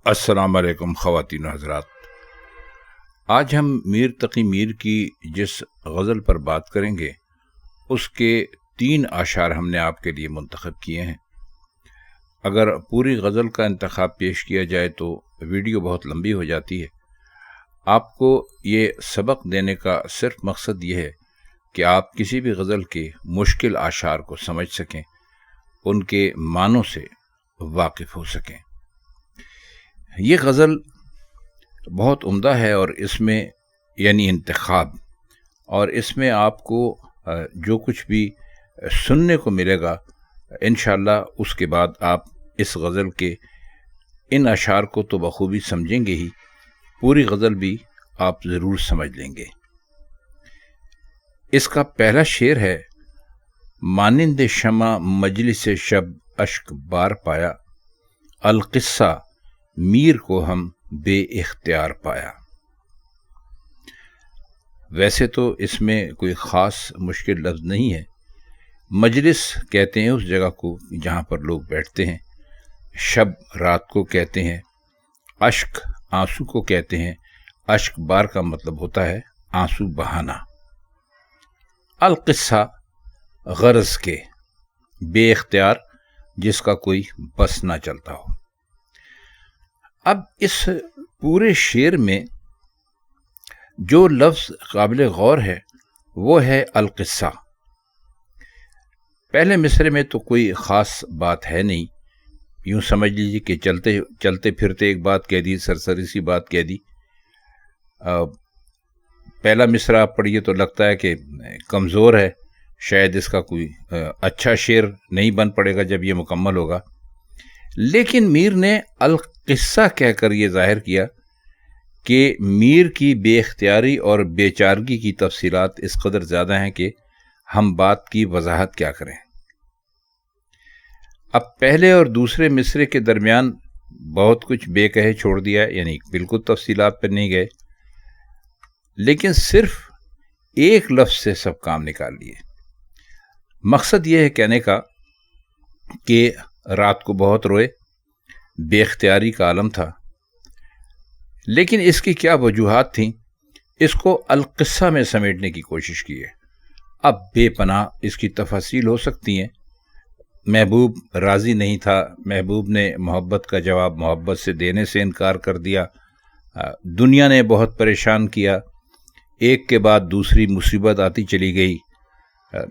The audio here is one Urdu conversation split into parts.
السلام علیکم خواتین و حضرات، آج ہم میر تقی میر کی جس غزل پر بات کریں گے اس کے 3 اشعار ہم نے آپ کے لیے منتخب کیے ہیں۔ اگر پوری غزل کا انتخاب پیش کیا جائے تو ویڈیو بہت لمبی ہو جاتی ہے۔ آپ کو یہ سبق دینے کا صرف مقصد یہ ہے کہ آپ کسی بھی غزل کے مشکل اشعار کو سمجھ سکیں، ان کے معنوں سے واقف ہو سکیں۔ یہ غزل بہت عمدہ ہے اور اس میں یعنی انتخاب، اور اس میں آپ کو جو کچھ بھی سننے کو ملے گا انشاءاللہ اس کے بعد آپ اس غزل کے ان اشعار کو تو بخوبی سمجھیں گے ہی، پوری غزل بھی آپ ضرور سمجھ لیں گے۔ اس کا پہلا شعر ہے: مانند شمع مجلس شب اشک بار پایا، القصہ میر کو ہم بے اختیار پایا۔ ویسے تو اس میں کوئی خاص مشکل لفظ نہیں ہے۔ مجلس کہتے ہیں اس جگہ کو جہاں پر لوگ بیٹھتے ہیں، شب رات کو کہتے ہیں، اشک آنسو کو کہتے ہیں۔ اشک بار کا مطلب ہوتا ہے آنسو بہانا۔ القصہ غرض کے، بے اختیار جس کا کوئی بس نہ چلتا ہو۔ اب اس پورے شعر میں جو لفظ قابل غور ہے وہ ہے القصہ۔ پہلے مصرعے میں تو کوئی خاص بات ہے نہیں، یوں سمجھ لیجیے کہ چلتے پھرتے ایک بات کہہ دی، سرسری سی بات کہہ دی۔ پہلا مصرعہ آپ پڑھیے تو لگتا ہے کہ کمزور ہے، شاید اس کا کوئی اچھا شعر نہیں بن پڑے گا جب یہ مکمل ہوگا۔ لیکن میر نے القصہ کہہ کر یہ ظاہر کیا کہ میر کی بے اختیاری اور بے چارگی کی تفصیلات اس قدر زیادہ ہیں کہ ہم بات کی وضاحت کیا کریں۔ اب پہلے اور دوسرے مصرعے کے درمیان بہت کچھ بے کہے چھوڑ دیا، یعنی بالکل تفصیلات پر نہیں گئے، لیکن صرف ایک لفظ سے سب کام نکال لیے۔ مقصد یہ ہے کہنے کا کہ رات کو بہت روئے، بے اختیاری کا عالم تھا، لیکن اس کی کیا وجوہات تھیں، اس کو القصہ میں سمیٹنے کی کوشش کی ہے۔ اب بے پناہ اس کی تفاصیل ہو سکتی ہیں۔ محبوب راضی نہیں تھا، محبوب نے محبت کا جواب محبت سے دینے سے انکار کر دیا، دنیا نے بہت پریشان کیا، ایک کے بعد دوسری مصیبت آتی چلی گئی،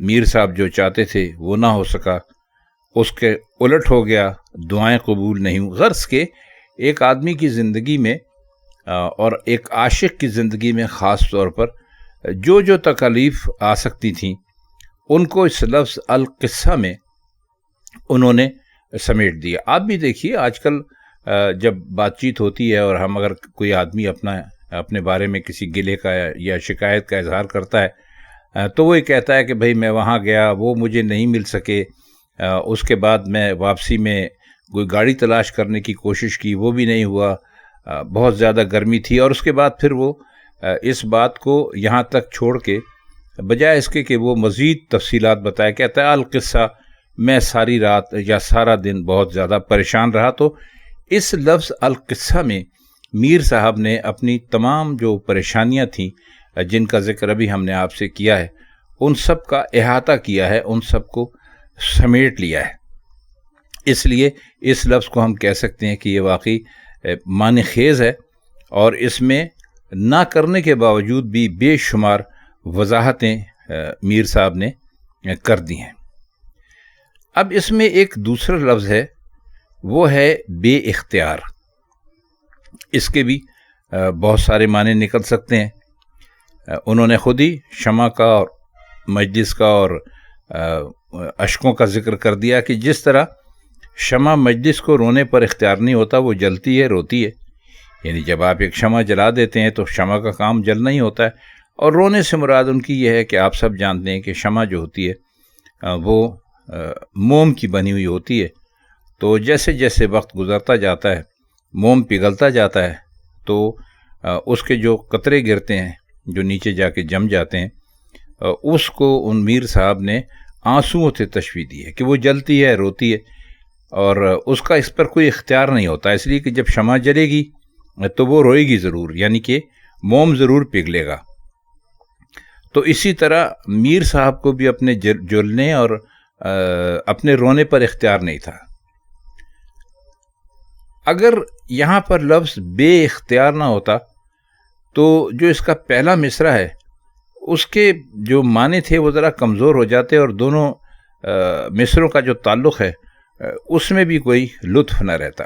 میر صاحب جو چاہتے تھے وہ نہ ہو سکا، اس کے الٹ ہو گیا، دعائیں قبول نہیں ہوئیں۔ غرض کے ایک آدمی کی زندگی میں اور ایک عاشق کی زندگی میں خاص طور پر جو تکالیف آ سکتی تھیں ان کو اس لفظ القصہ میں انہوں نے سمیٹ دیا۔ آپ بھی دیکھیے آج کل جب بات چیت ہوتی ہے اور ہم اگر کوئی آدمی اپنے بارے میں کسی گلے کا یا شکایت کا اظہار کرتا ہے تو وہ یہ کہتا ہے کہ بھئی میں وہاں گیا، وہ مجھے نہیں مل سکے، اس کے بعد میں واپسی میں کوئی گاڑی تلاش کرنے کی کوشش کی، وہ بھی نہیں ہوا، بہت زیادہ گرمی تھی، اور اس کے بعد پھر وہ اس بات کو یہاں تک چھوڑ کے بجائے اس کے کہ وہ مزید تفصیلات بتائے، کہتا ہے القصہ میں ساری رات یا سارا دن بہت زیادہ پریشان رہا۔ تو اس لفظ القصہ میں میر صاحب نے اپنی تمام جو پریشانیاں تھیں جن کا ذکر ابھی ہم نے آپ سے کیا ہے ان سب کا احاطہ کیا ہے، ان سب کو سمیٹ لیا ہے۔ اس لیے اس لفظ کو ہم کہہ سکتے ہیں کہ یہ واقعی معنی خیز ہے، اور اس میں نہ کرنے کے باوجود بھی بے شمار وضاحتیں میر صاحب نے کر دی ہیں۔ اب اس میں ایک دوسرا لفظ ہے، وہ ہے بے اختیار۔ اس کے بھی بہت سارے معنی نکل سکتے ہیں۔ انہوں نے خود ہی شمع کا اور مجلس کا اور اشکوں کا ذکر کر دیا کہ جس طرح شمع مجلس کو رونے پر اختیار نہیں ہوتا، وہ جلتی ہے، روتی ہے، یعنی جب آپ ایک شمع جلا دیتے ہیں تو شمع کا کام جلنا ہی ہوتا ہے، اور رونے سے مراد ان کی یہ ہے کہ آپ سب جانتے ہیں کہ شمع جو ہوتی ہے وہ موم کی بنی ہوئی ہوتی ہے، تو جیسے جیسے وقت گزرتا جاتا ہے موم پگھلتا جاتا ہے، تو اس کے جو قطرے گرتے ہیں جو نیچے جا کے جم جاتے ہیں، اس کو ان میر صاحب نے آنسوؤں سے تشبیہ دی ہے کہ وہ جلتی ہے، روتی ہے، اور اس کا اس پر کوئی اختیار نہیں ہوتا، اس لیے کہ جب شمع جلے گی تو وہ روئے گی ضرور، یعنی کہ موم ضرور پگھلے گا۔ تو اسی طرح میر صاحب کو بھی اپنے جلنے اور اپنے رونے پر اختیار نہیں تھا۔ اگر یہاں پر لفظ بے اختیار نہ ہوتا تو جو اس کا پہلا مصرع ہے اس کے جو معنی تھے وہ ذرا کمزور ہو جاتے، اور دونوں مصروں کا جو تعلق ہے اس میں بھی کوئی لطف نہ رہتا۔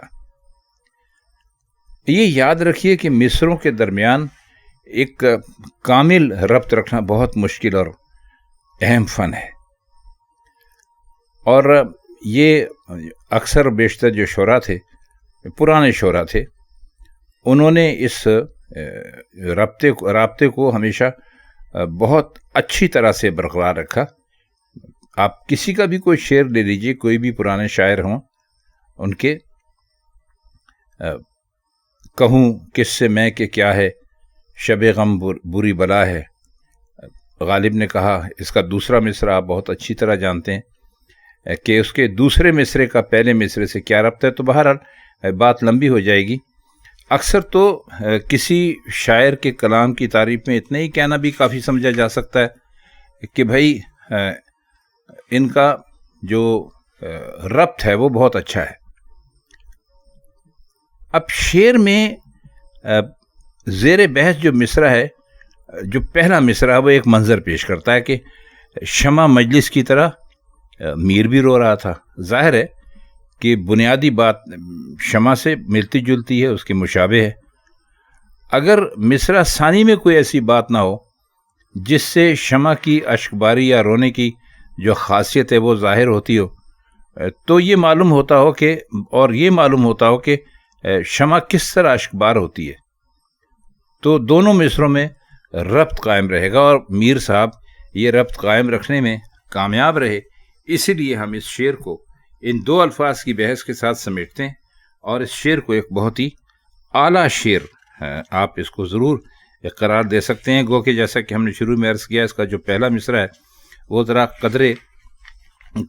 یہ یاد رکھیے کہ مصروں کے درمیان ایک کامل ربط رکھنا بہت مشکل اور اہم فن ہے، اور یہ اکثر بیشتر جو شعراء تھے، پرانے شعراء تھے، انہوں نے اس رابطے کو ہمیشہ بہت اچھی طرح سے برقرار رکھا۔ آپ کسی کا بھی کوئی شعر لے لیجئے، کوئی بھی پرانے شاعر ہوں، ان کے کہوں کس سے میں کہ کیا ہے، شب غم بری بلا ہے، غالب نے کہا۔ اس کا دوسرا مصرع آپ بہت اچھی طرح جانتے ہیں کہ اس کے دوسرے مصرے کا پہلے مصرے سے کیا ربط ہے، تو بہرحال بات لمبی ہو جائے گی۔ اکثر تو کسی شاعر کے کلام کی تعریف میں اتنا ہی کہنا بھی کافی سمجھا جا سکتا ہے کہ بھائی ان کا جو ربط ہے وہ بہت اچھا ہے۔ اب شعر میں زیر بحث جو مصرع ہے، جو پہلا مصرع، وہ ایک منظر پیش کرتا ہے کہ شمع مجلس کی طرح میر بھی رو رہا تھا۔ ظاہر ہے کہ بنیادی بات شمع سے ملتی جلتی ہے، اس کے مشابہ ہے۔ اگر مصرع ثانی میں کوئی ایسی بات نہ ہو جس سے شمع کی اشک باری یا رونے کی جو خاصیت ہے وہ ظاہر ہوتی ہو، تو یہ معلوم ہوتا ہو کہ شمع کس طرح اشک بار ہوتی ہے، تو دونوں مصروں میں ربط قائم رہے گا، اور میر صاحب یہ ربط قائم رکھنے میں کامیاب رہے۔ اسی لیے ہم اس شعر کو ان دو الفاظ کی بحث کے ساتھ سمیٹتے ہیں، اور اس شعر کو ایک بہت ہی اعلیٰ شعر آپ اس کو ضرور قرار دے سکتے ہیں۔ گو کہ جیسا کہ ہم نے شروع میں عرض کیا، اس کا جو پہلا مصرع ہے وہ ذرا قدرے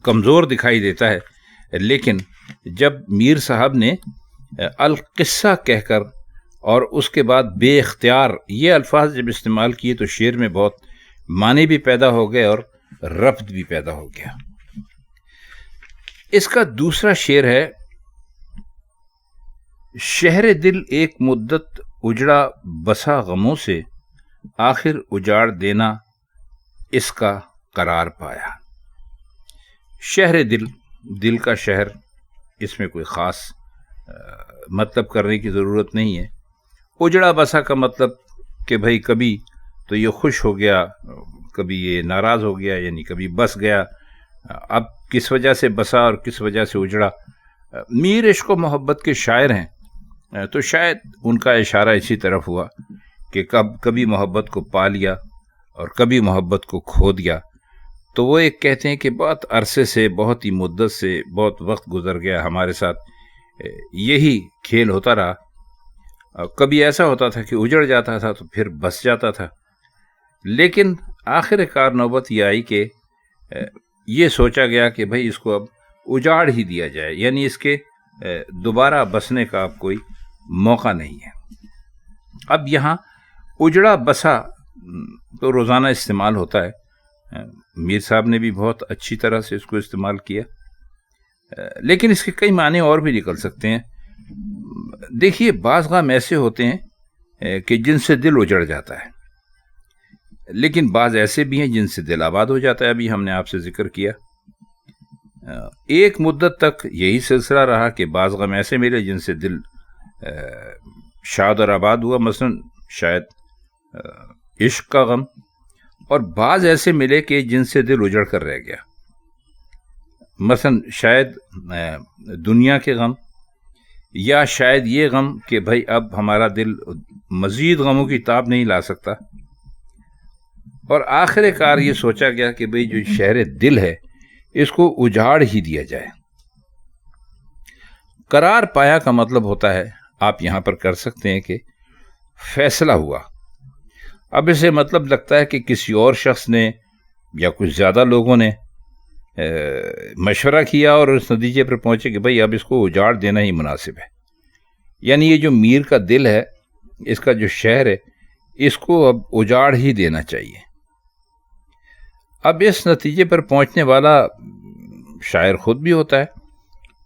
کمزور دکھائی دیتا ہے، لیکن جب میر صاحب نے القصہ کہہ کر اور اس کے بعد بے اختیار یہ الفاظ جب استعمال کیے تو شعر میں بہت معنی بھی پیدا ہو گئے اور ربط بھی پیدا ہو گیا۔ اس کا دوسرا شعر ہے، شہر دل ایک مدت اجڑا بسا غموں سے، آخر اجاڑ دینا اس کا قرار پایا۔ شہر دل، دل کا شہر، اس میں کوئی خاص مطلب کرنے کی ضرورت نہیں ہے۔ اجڑا بسا کا مطلب کہ بھئی کبھی تو یہ خوش ہو گیا، کبھی یہ ناراض ہو گیا، یعنی کبھی بس گیا۔ اب کس وجہ سے بسا اور کس وجہ سے اجڑا؟ میر عشق و محبت کے شاعر ہیں، تو شاید ان کا اشارہ اسی طرف ہوا کہ کبھی محبت کو پا لیا اور کبھی محبت کو کھو دیا۔ تو وہ ایک کہتے ہیں کہ بہت عرصے سے، بہت ہی مدت سے، بہت وقت گزر گیا ہمارے ساتھ، یہی کھیل ہوتا رہا۔ کبھی ایسا ہوتا تھا کہ اجڑ جاتا تھا تو پھر بس جاتا تھا، لیکن آخر کار نوبت یہ آئی کہ یہ سوچا گیا کہ بھئی اس کو اب اجاڑ ہی دیا جائے، یعنی اس کے دوبارہ بسنے کا اب کوئی موقع نہیں ہے۔ اب یہاں اجڑا بسا تو روزانہ استعمال ہوتا ہے، میر صاحب نے بھی بہت اچھی طرح سے اس کو استعمال کیا، لیکن اس کے کئی معنی اور بھی نکل سکتے ہیں۔ دیکھیے، بعض غم ایسے ہوتے ہیں کہ جن سے دل اجڑ جاتا ہے، لیکن بعض ایسے بھی ہیں جن سے دل آباد ہو جاتا ہے۔ ابھی ہم نے آپ سے ذکر کیا، ایک مدت تک یہی سلسلہ رہا کہ بعض غم ایسے ملے جن سے دل شاد اور آباد ہوا، مثلا شاید عشق کا غم، اور بعض ایسے ملے کہ جن سے دل اجڑ کر رہ گیا، مثلا شاید دنیا کے غم، یا شاید یہ غم کہ بھائی اب ہمارا دل مزید غموں کی تاب نہیں لا سکتا، اور آخر کار یہ سوچا گیا کہ بھئی جو شہر دل ہے اس کو اجاڑ ہی دیا جائے۔ قرار پایا کا مطلب ہوتا ہے، آپ یہاں پر کر سکتے ہیں کہ فیصلہ ہوا۔ اب اسے مطلب لگتا ہے کہ کسی اور شخص نے یا کچھ زیادہ لوگوں نے مشورہ کیا اور اس نتیجے پر پہنچے کہ بھئی اب اس کو اجاڑ دینا ہی مناسب ہے. یعنی یہ جو میر کا دل ہے، اس کا جو شہر ہے، اس کو اب اجاڑ ہی دینا چاہیے. اب اس نتیجے پر پہنچنے والا شاعر خود بھی ہوتا ہے،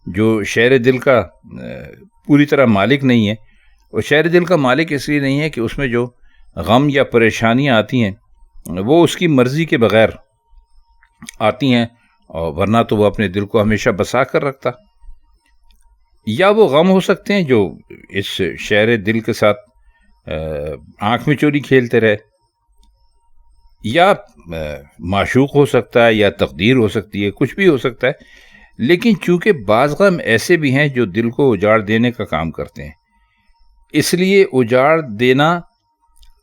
جو شہر دل کا پوری طرح مالک نہیں ہے. اور شہر دل کا مالک اس لیے نہیں ہے کہ اس میں جو غم یا پریشانیاں آتی ہیں وہ اس کی مرضی کے بغیر آتی ہیں، اور ورنہ تو وہ اپنے دل کو ہمیشہ بسا کر رکھتا. یا وہ غم ہو سکتے ہیں جو اس شہر دل کے ساتھ آنکھ میں چوری کھیلتے رہے، یا معشوق ہو سکتا ہے، یا تقدیر ہو سکتی ہے، کچھ بھی ہو سکتا ہے. لیکن چونکہ بعض غم ایسے بھی ہیں جو دل کو اجاڑ دینے کا کام کرتے ہیں، اس لیے اجاڑ دینا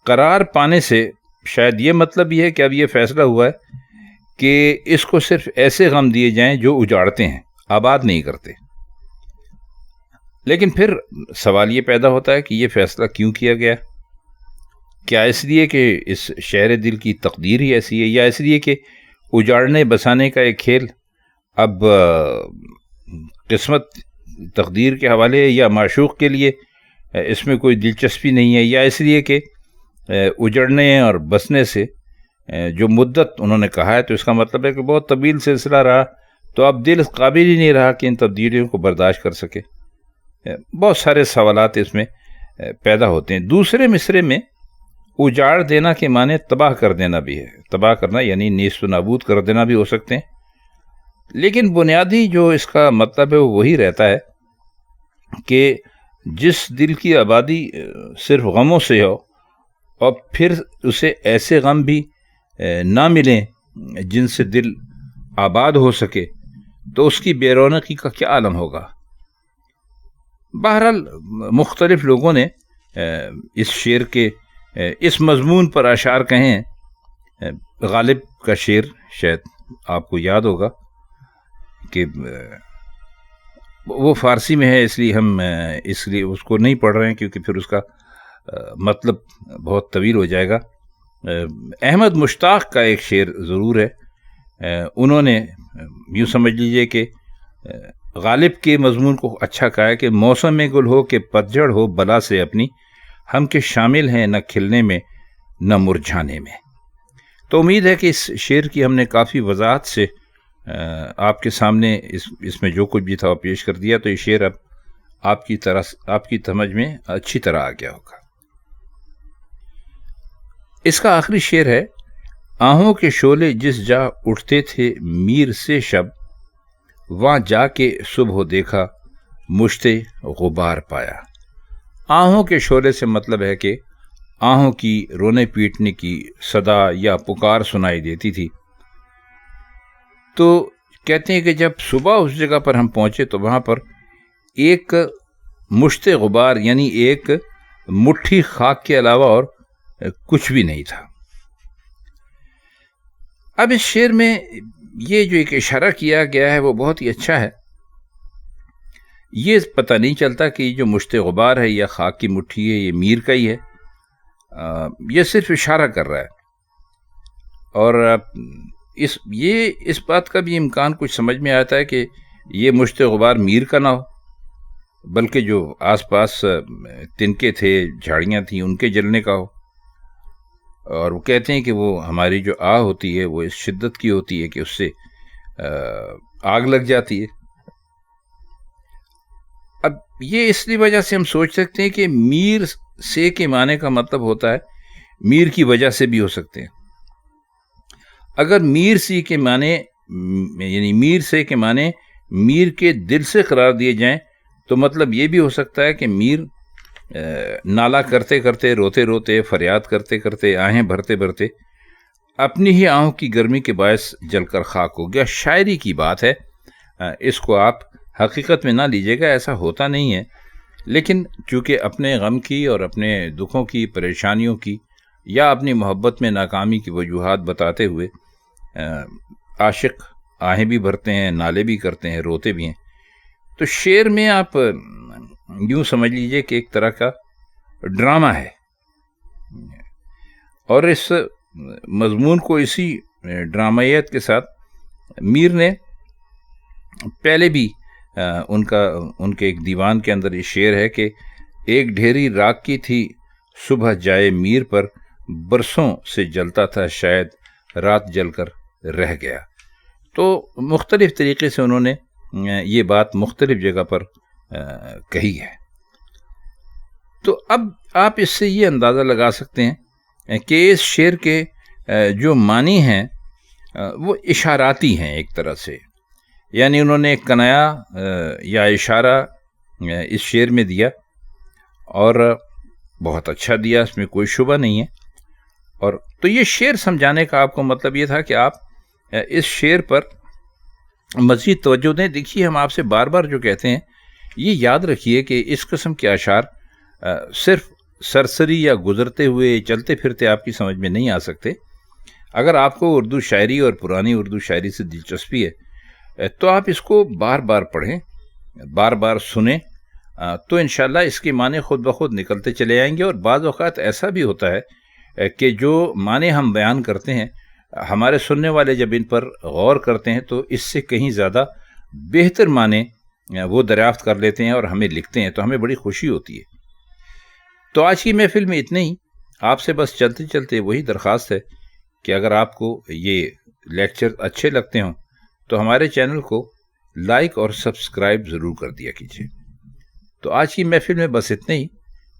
قرار پانے سے شاید یہ مطلب یہ ہے کہ اب یہ فیصلہ ہوا ہے کہ اس کو صرف ایسے غم دیے جائیں جو اجاڑتے ہیں، آباد نہیں کرتے. لیکن پھر سوال یہ پیدا ہوتا ہے کہ یہ فیصلہ کیوں کیا گیا؟ کیا اس لیے کہ اس شہر دل کی تقدیر ہی ایسی ہے، یا اس لیے کہ اجاڑنے بسانے کا ایک کھیل اب قسمت تقدیر کے حوالے ہے، یا معشوق کے لیے اس میں کوئی دلچسپی نہیں ہے، یا اس لیے کہ اجڑنے اور بسنے سے جو مدت انہوں نے کہا ہے تو اس کا مطلب ہے کہ بہت طویل سلسلہ رہا، تو اب دل قابل ہی نہیں رہا کہ ان تبدیلیوں کو برداشت کر سکے. بہت سارے سوالات اس میں پیدا ہوتے ہیں. دوسرے مصرعے میں اجاڑ دینا کے معنی تباہ کر دینا بھی ہے. تباہ کرنا یعنی نیست و نابود کر دینا بھی ہو سکتے ہیں، لیکن بنیادی جو اس کا مطلب ہے وہ وہی رہتا ہے کہ جس دل کی آبادی صرف غموں سے ہو، اور پھر اسے ایسے غم بھی نہ ملیں جن سے دل آباد ہو سکے، تو اس کی بے رونقی کا کیا عالم ہوگا. بہرحال مختلف لوگوں نے اس شعر کے اس مضمون پر اشعار کہے ہیں. غالب کا شعر شاید آپ کو یاد ہوگا کہ وہ فارسی میں ہے، اس لیے ہم اس لیے اس کو نہیں پڑھ رہے ہیں کیونکہ پھر اس کا مطلب بہت طویل ہو جائے گا. احمد مشتاق کا ایک شعر ضرور ہے. انہوں نے یوں سمجھ لیجئے کہ غالب کے مضمون کو اچھا کہا ہے کہ موسم میں گل ہو کہ پتجھڑ ہو بلا سے اپنی، ہم کے شامل ہیں نہ کھلنے میں نہ مرجھانے میں. تو امید ہے کہ اس شعر کی ہم نے کافی وضاحت سے آپ کے سامنے اس میں جو کچھ بھی تھا وہ پیش کر دیا. تو یہ شعر اب آپ کی سمجھ میں اچھی طرح آ گیا ہوگا. اس کا آخری شعر ہے: آہوں کے شعلے جس جا اٹھتے تھے میر سے شب، وہاں جا کے صبح دیکھا مشتے غبار پایا. آہوں کے شعلے سے مطلب ہے کہ آہوں کی رونے پیٹنے کی صدا یا پکار سنائی دیتی تھی. تو کہتے ہیں کہ جب صبح اس جگہ پر ہم پہنچے تو وہاں پر ایک مشتے غبار یعنی ایک مٹھی خاک کے علاوہ اور کچھ بھی نہیں تھا. اب اس شعر میں یہ جو ایک اشارہ کیا گیا ہے وہ بہت ہی اچھا ہے. یہ پتہ نہیں چلتا کہ یہ جو مشتے غبار ہے یا خاک کی مٹھی ہے یہ میر کا ہی ہے. یہ صرف اشارہ کر رہا ہے، اور اس بات کا بھی امکان کچھ سمجھ میں آتا ہے کہ یہ مشتے غبار میر کا نہ ہو، بلکہ جو آس پاس تنکے تھے، جھاڑیاں تھیں، ان کے جلنے کا ہو. اور وہ کہتے ہیں کہ وہ ہماری جو آہ ہوتی ہے وہ اس شدت کی ہوتی ہے کہ اس سے آگ لگ جاتی ہے. اب یہ اس لیے وجہ سے ہم سوچ سکتے ہیں کہ میر سے کے معنی کا مطلب ہوتا ہے میر کی وجہ سے بھی ہو سکتے ہیں. اگر میر سی کے معنی یعنی میر سے کے معنی میر کے دل سے قرار دیے جائیں تو مطلب یہ بھی ہو سکتا ہے کہ میر نالا کرتے کرتے، روتے روتے، فریاد کرتے کرتے، آہیں بھرتے بھرتے اپنی ہی آہوں کی گرمی کے باعث جل کر خاک ہو گیا. شاعری کی بات ہے، اس کو آپ حقیقت میں نہ لیجیے گا، ایسا ہوتا نہیں ہے. لیکن چونکہ اپنے غم کی اور اپنے دکھوں کی، پریشانیوں کی، یا اپنی محبت میں ناکامی کی وجوہات بتاتے ہوئے عاشق آہیں بھی بھرتے ہیں، نالے بھی کرتے ہیں، روتے بھی ہیں. تو شعر میں آپ یوں سمجھ لیجئے کہ ایک طرح کا ڈرامہ ہے، اور اس مضمون کو اسی ڈرامائیت کے ساتھ میر نے پہلے بھی ان کے ایک دیوان کے اندر یہ شعر ہے کہ ایک ڈھیری راک کی تھی صبح جائے میر پر، برسوں سے جلتا تھا شاید رات جل کر رہ گیا۔ تو مختلف طریقے سے انہوں نے یہ بات مختلف جگہ پر کہی ہے۔ تو اب آپ اس سے یہ اندازہ لگا سکتے ہیں کہ اس شعر کے جو معنی ہیں وہ اشاراتی ہیں ایک طرح سے، یعنی انہوں نے ایک کنایا یا اشارہ اس شعر میں دیا اور بہت اچھا دیا، اس میں کوئی شبہ نہیں ہے۔ اور تو یہ شعر سمجھانے کا آپ کو مطلب یہ تھا کہ آپ اس شعر پر مزید توجہ دیں۔ دیکھیے ہم آپ سے بار بار جو کہتے ہیں یہ یاد رکھیے کہ اس قسم کے اشعار صرف سرسری یا گزرتے ہوئے چلتے پھرتے آپ کی سمجھ میں نہیں آ سکتے۔ اگر آپ کو اردو شاعری اور پرانی اردو شاعری سے دلچسپی ہے تو آپ اس کو بار بار پڑھیں، بار بار سنیں، تو انشاءاللہ اس کے معنی خود بخود نکلتے چلے آئیں گے۔ اور بعض اوقات ایسا بھی ہوتا ہے کہ جو معنی ہم بیان کرتے ہیں ہمارے سننے والے جب ان پر غور کرتے ہیں تو اس سے کہیں زیادہ بہتر معنی وہ دریافت کر لیتے ہیں اور ہمیں لکھتے ہیں، تو ہمیں بڑی خوشی ہوتی ہے۔ تو آج کی محفل میں اتنے ہی۔ آپ سے بس چلتے چلتے وہی درخواست ہے کہ اگر آپ کو یہ لیکچر اچھے لگتے ہوں تو ہمارے چینل کو لائک اور سبسکرائب ضرور کر دیا کیجیے۔ تو آج کی محفل میں بس اتنے ہی۔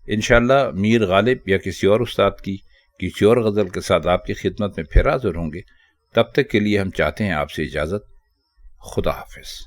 انشاءاللہ میر غالب یا کسی اور استاد کی کسی اور غزل کے ساتھ آپ کی خدمت میں پھر حاضر ہوں گے۔ تب تک کے لیے ہم چاہتے ہیں آپ سے اجازت۔ خدا حافظ۔